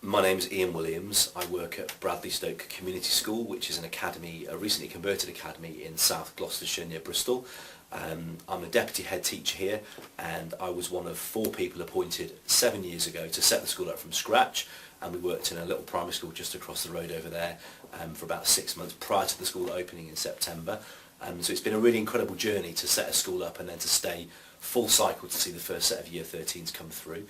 My name's Iain Williams. I work at Bradley Stoke Community School, which is an academy, a recently converted academy in South Gloucestershire near Bristol. I'm a deputy head teacher here, and I was one of 4 people appointed 7 years ago to set the school up from scratch, and we worked in a little primary school just across the road over there for about 6 months prior to the school opening in September. So it's been a really incredible journey to set a school up and then to stay full cycle to see the first set of Year 13s come through.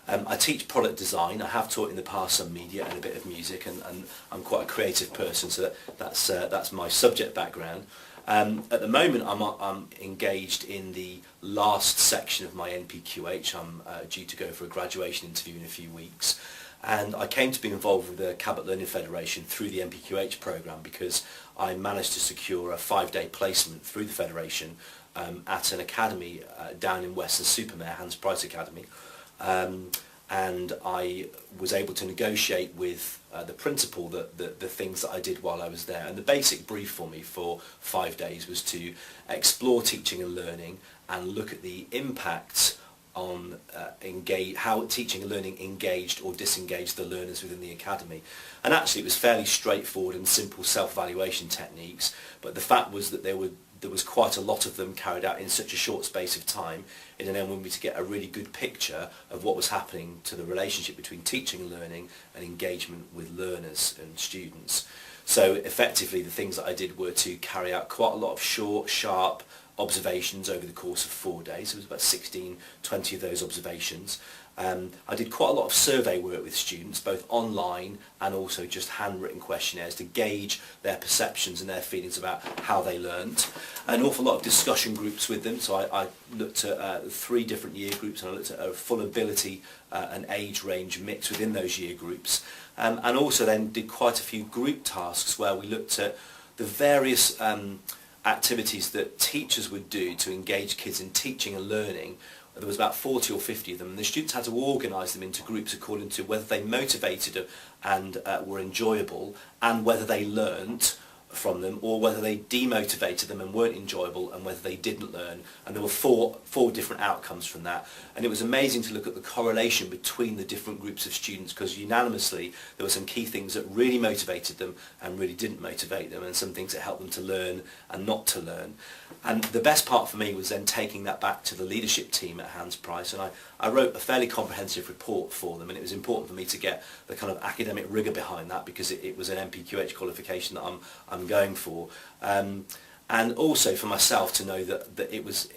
I teach product design. I have taught in the past some media and a bit of music, and I'm quite a creative person, so that's my subject background. At the moment I'm engaged in the last section of my NPQH. I'm due to go for a graduation interview in a few weeks, and I came to be involved with the Cabot Learning Federation through the NPQH programme because I managed to secure a 5-day placement through the Federation at an academy down in Weston-super-Mare, Hans Price Academy. And I was able to negotiate with the principal the things that I did while I was there. And the basic brief for me for 5 days was to explore teaching and learning and look at the impacts on how teaching and learning engaged or disengaged the learners within the academy. And actually it was fairly straightforward and simple self-evaluation techniques, but the fact was that there was quite a lot of them carried out in such a short space of time. It enabled me to get a really good picture of what was happening to the relationship between teaching and learning and engagement with learners and students. So effectively the things that I did were to carry out quite a lot of short, sharp observations over the course of 4 days. It was about 16, 20 of those observations. I did quite a lot of survey work with students, both online and also just handwritten questionnaires to gauge their perceptions and their feelings about how they learnt. An awful lot of discussion groups with them, so I looked at 3 different year groups, and I looked at a full ability and age range mix within those year groups. And also then did quite a few group tasks where we looked at the various activities that teachers would do to engage kids in teaching and learning. There was about 40 or 50 of them, and the students had to organise them into groups according to whether they motivated and were enjoyable, and whether they learnt from them, or whether they demotivated them and weren't enjoyable, and whether they didn't learn. And there were four different outcomes from that, and it was amazing to look at the correlation between the different groups of students, because unanimously there were some key things that really motivated them and really didn't motivate them, and some things that helped them to learn and not to learn. And the best part for me was then taking that back to the leadership team at Hans Price, and I wrote a fairly comprehensive report for them, and it was important for me to get the kind of academic rigour behind that, because it was an NPQH qualification that I'm going for, and also for myself to know that it was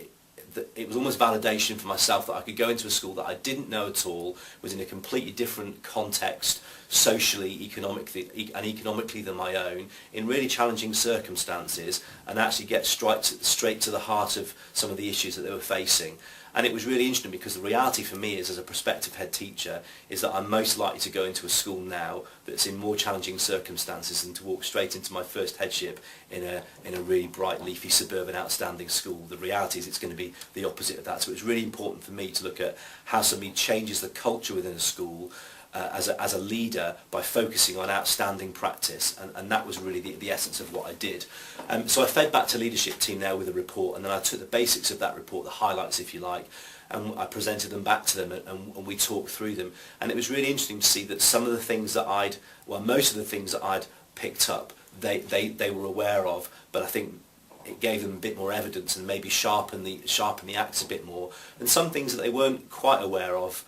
almost validation for myself that I could go into a school that I didn't know at all, was in a completely different context, socially, economically than my own, in really challenging circumstances, and actually get straight to the heart of some of the issues that they were facing. And it was really interesting, because the reality for me is, as a prospective head teacher, is that I'm most likely to go into a school now that's in more challenging circumstances than to walk straight into my first headship in a really bright, leafy, suburban, outstanding school. The reality is it's going to be the opposite of that. So it's really important for me to look at how somebody changes the culture within a school as a leader by focusing on outstanding practice, and that was really the essence of what I did. So I fed back to leadership team there with a report, and then I took the basics of that report, the highlights if you like, and I presented them back to them, and we talked through them. And it was really interesting to see that some of the things that most of the things that I'd picked up, they were aware of, but I think it gave them a bit more evidence and maybe sharpen the axe a bit more. And some things that they weren't quite aware of,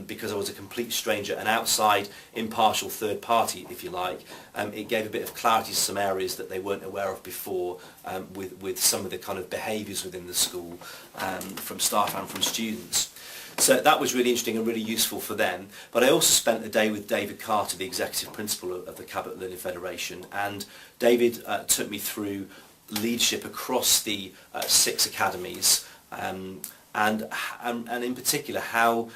because I was a complete stranger, an outside impartial third party if you like, it gave a bit of clarity to some areas that they weren't aware of before, with some of the kind of behaviours within the school, from staff and from students. So that was really interesting and really useful for them. But I also spent a day with David Carter, the executive principal of the Cabot Learning Federation, and David took me through leadership across the 6 academies, and in particular how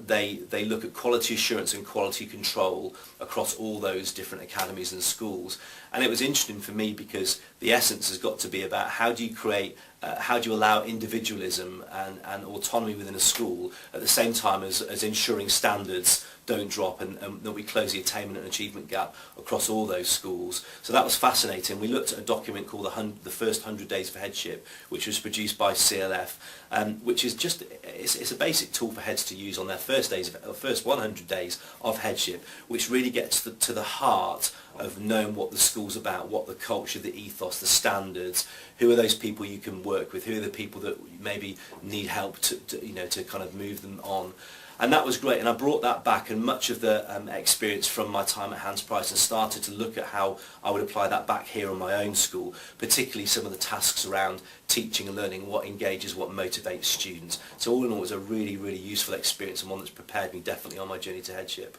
they look at quality assurance and quality control across all those different academies and schools. And it was interesting for me, because the essence has got to be about how do you allow individualism and autonomy within a school at the same time as ensuring standards don't drop, and that we close the attainment and achievement gap across all those schools. So that was fascinating. We looked at a document called the First 100 Days for Headship, which was produced by CLF, which is it's a basic tool for heads to use use on their first 100 days of headship, which really gets to the heart of knowing what the school's about, what the culture, the ethos, the standards, who are those people you can work with, who are the people that maybe need help to kind of move them on. And that was great, and I brought that back, and much of the experience from my time at Hans Price, and started to look at how I would apply that back here in my own school, particularly some of the tasks around teaching and learning, what engages, what motivates students. So all in all, it was a really, really useful experience, and one that's prepared me definitely on my journey to headship.